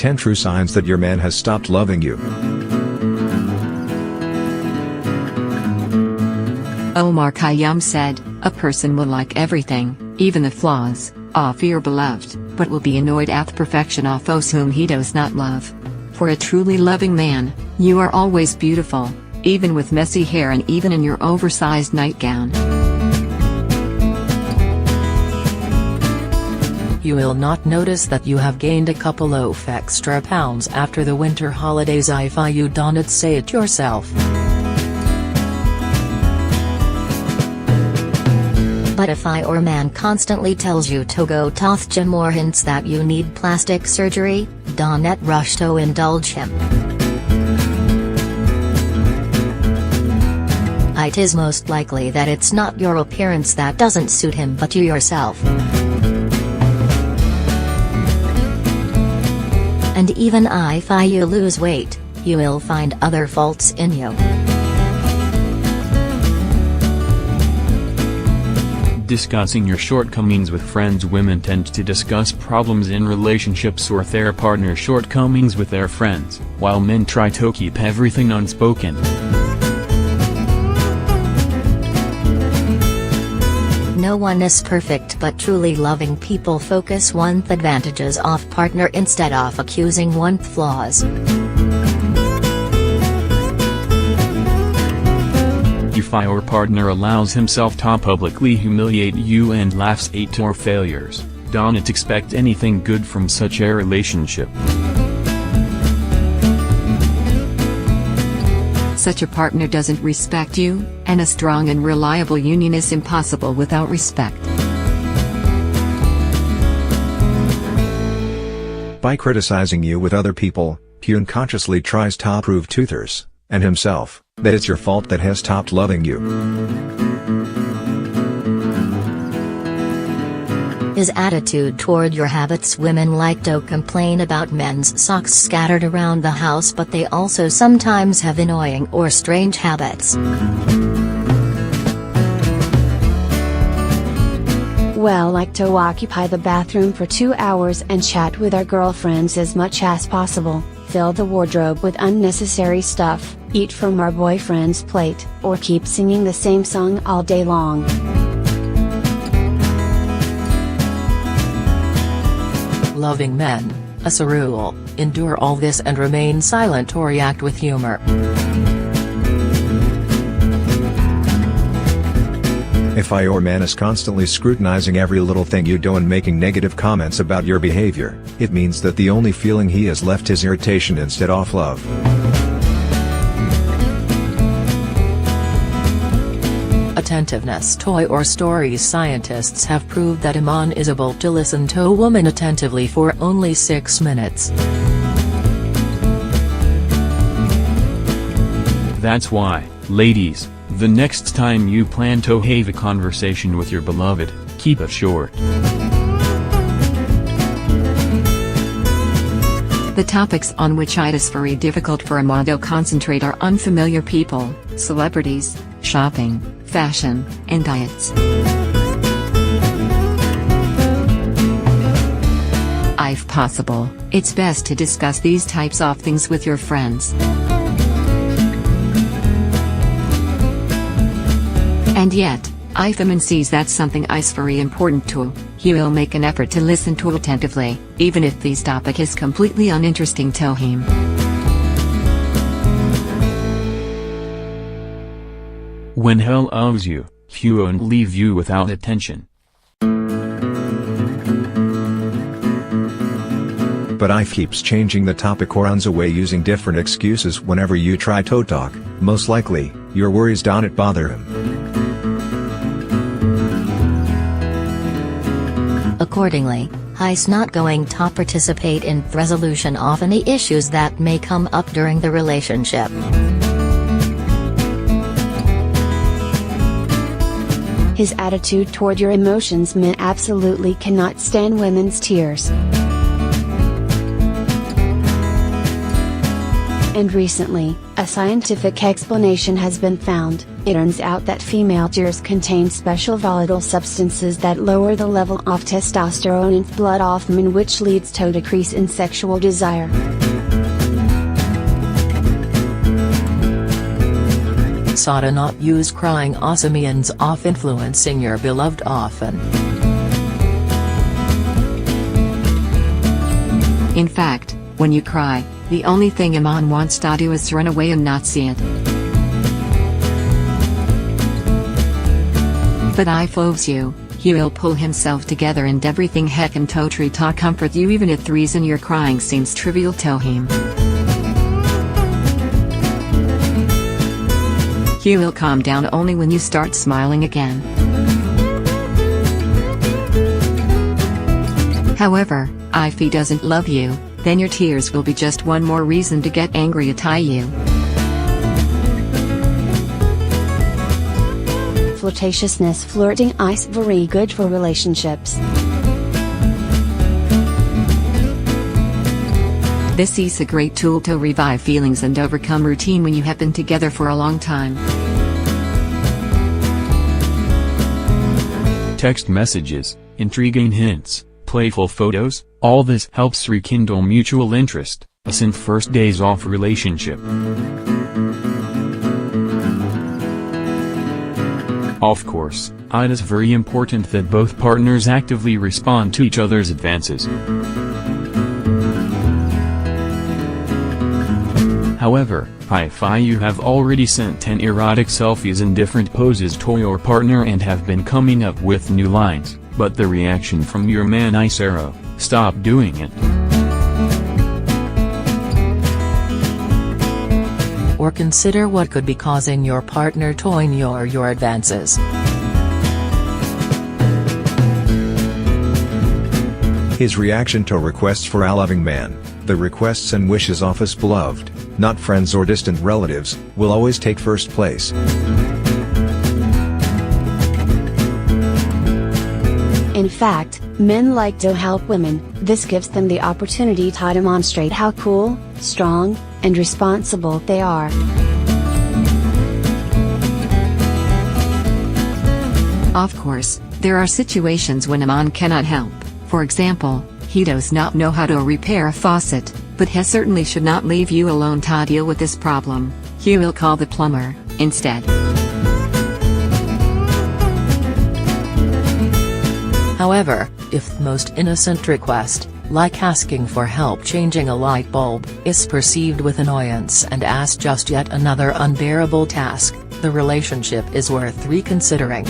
10 true signs that your man has stopped loving you. Omar Khayyam said, "A person will like everything, even the flaws, of your beloved, but will be annoyed at the perfection of those whom he does not love. For a truly loving man, you are always beautiful, even with messy hair and even in your oversized nightgown." You will not notice that you have gained a couple of extra pounds after the winter holidays if you don't say it yourself. But if your man constantly tells you to go to the gym or hints that you need plastic surgery, don't rush to indulge him. It is most likely that it's not your appearance that doesn't suit him but you yourself. And even if you lose weight, you will find other faults in you. Discussing your shortcomings with friends. Women tend to discuss problems in relationships or their partner's shortcomings with their friends, while men try to keep everything unspoken. No one is perfect, but truly loving people focus on the advantages of partner instead of accusing one flaws. If your partner allows himself to publicly humiliate you and laughs at your failures, don't expect anything good from such a relationship. Such a partner doesn't respect you, and a strong and reliable union is impossible without respect. By criticizing you with other people, he unconsciously tries to prove to others, and himself, that it's your fault that has stopped loving you. His attitude toward your habits. Women like to complain about men's socks scattered around the house, but they also sometimes have annoying or strange habits. Well, like to occupy the bathroom for 2 hours and chat with our girlfriends as much as possible, fill the wardrobe with unnecessary stuff, eat from our boyfriend's plate, or keep singing the same song all day long. Loving men, as a rule, endure all this and remain silent or react with humor. If your man is constantly scrutinizing every little thing you do and making negative comments about your behavior, it means that the only feeling he has left is irritation instead of love. Attentiveness. Toy or stories. Scientists have proved that a man is able to listen to a woman attentively for only 6 minutes. That's why, ladies, the next time you plan to have a conversation with your beloved, keep it short. The topics on which it is very difficult for a man to concentrate are unfamiliar people, celebrities, shopping, fashion, and diets. If possible, it's best to discuss these types of things with your friends. And yet, if a man sees that something is very important to, he will make an effort to listen to attentively, even if this topic is completely uninteresting to him. When he loves you, he won't leave you without attention. But if keeps changing the topic or runs away using different excuses whenever you try to talk, most likely, your worries don't bother him. Accordingly, he's not going to participate in the resolution of any issues that may come up during the relationship. His attitude toward your emotions. Men absolutely cannot stand women's tears. And recently, a scientific explanation has been found. It turns out that female tears contain special volatile substances that lower the level of testosterone in blood of men, which leads to a decrease in sexual desire. Sada not use crying as a means of influencing your beloved often. In fact, when you cry, the only thing a man wants to do is run away and not see it. But if loves you, he will pull himself together and everything heck and try to comfort you, even if the reason you're crying seems trivial to him. He will calm down only when you start smiling again. However, if he doesn't love you, then your tears will be just one more reason to get angry at you. Flirtatiousness. Flirting is very good for relationships. This is a great tool to revive feelings and overcome routine when you have been together for a long time. Text messages, intriguing hints, playful photos, all this helps rekindle mutual interest, as in first days of relationship. Of course, it is very important that both partners actively respond to each other's advances. However, if you have already sent 10 erotic selfies in different poses to your partner and have been coming up with new lines, but the reaction from your man is zero, stop doing it. Or consider what could be causing your partner to ignore your advances. His reaction to requests for a loving man, the requests and wishes of his beloved, not friends or distant relatives, will always take first place. In fact, men like to help women. This gives them the opportunity to demonstrate how cool, strong, and responsible they are. Of course, there are situations when a man cannot help. For example, he does not know how to repair a faucet, but he certainly should not leave you alone to deal with this problem. He will call the plumber, instead. However, if the most innocent request, like asking for help changing a light bulb, is perceived with annoyance and as just yet another unbearable task, the relationship is worth reconsidering.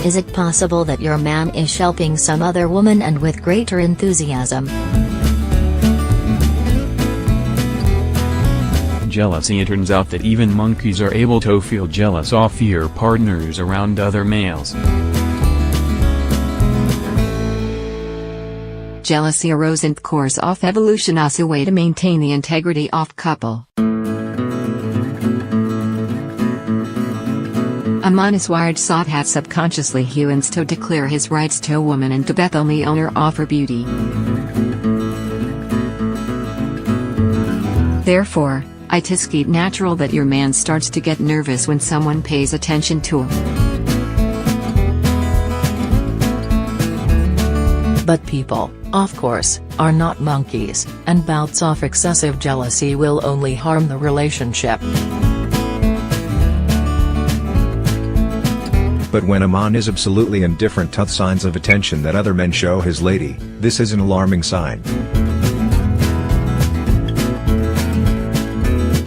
Is it possible that your man is helping some other woman and with greater enthusiasm? Jealousy. It turns out that even monkeys are able to feel jealous of their partners around other males. Jealousy arose in the course of evolution as a way to maintain the integrity of couple. A man is wired so that subconsciously he wants to declare his rights to a woman and to be the only owner of her beauty. Therefore, it is quite natural that your man starts to get nervous when someone pays attention to him. But people, of course, are not monkeys, and bouts of excessive jealousy will only harm the relationship. But when a man is absolutely indifferent to signs of attention that other men show his lady, this is an alarming sign.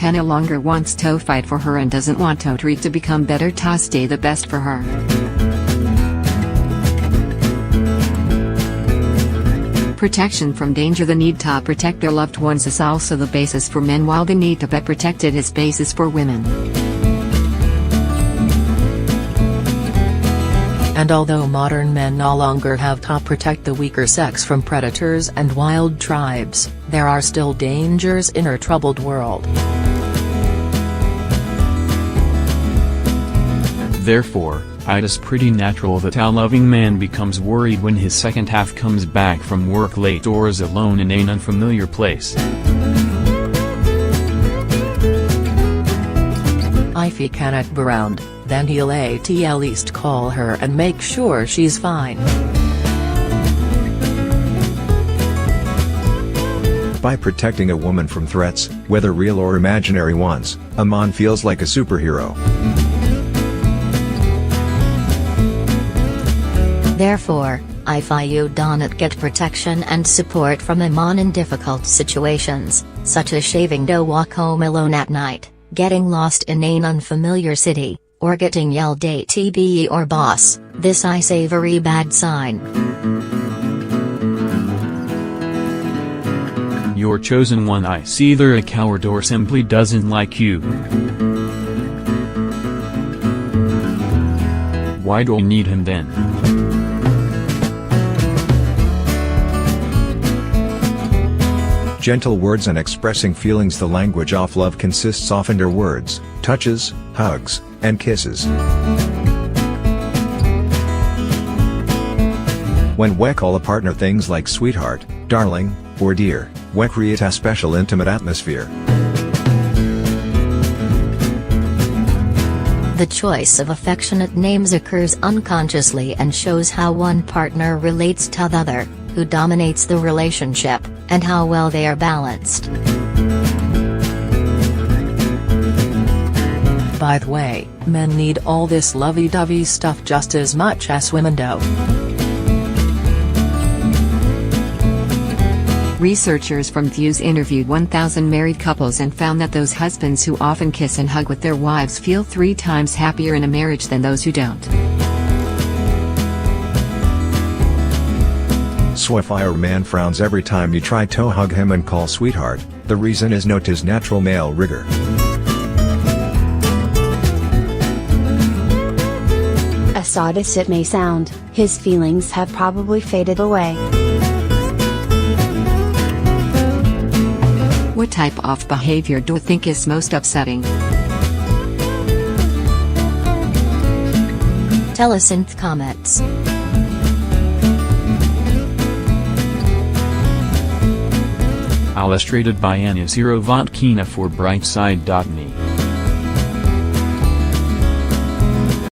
He no longer wants to fight for her and doesn't want to treat to become better to stay the best for her. Protection from danger. The need to protect their loved ones is also the basis for men, while the need to be protected is basis for women. And although modern men no longer have to protect the weaker sex from predators and wild tribes, there are still dangers in our troubled world. Therefore, It is pretty natural that a loving man becomes worried when his second half comes back from work late or is alone in an unfamiliar place. If he cannot be around, then he'll at least call her and make sure she's fine. By protecting a woman from threats, whether real or imaginary ones, a man feels like a superhero. Therefore, if you don't get protection and support from a man in difficult situations, such as shaving to walk home alone at night, getting lost in an unfamiliar city, or getting yelled at by or boss, this is a very bad sign. Your chosen one is either a coward or simply doesn't like you. Why do you need him then? Gentle words and expressing feelings. The language of love consists of under words, touches, hugs, and kisses. When we call a partner things like sweetheart, darling, or dear, we create a special intimate atmosphere. The choice of affectionate names occurs unconsciously and shows how one partner relates to the other, who dominates the relationship, and how well they are balanced. By the way, men need all this lovey-dovey stuff just as much as women do. Researchers from Fuse interviewed 1,000 married couples and found that those husbands who often kiss and hug with their wives feel 3 times happier in a marriage than those who don't. So if your man frowns every time you try to hug him and call sweetheart, the reason is not his natural male rigor. As odd as it may sound, his feelings have probably faded away. What type of behavior do you think is most upsetting? Tell us in the comments. Illustrated by Anna Sirovatkina for Brightside.me.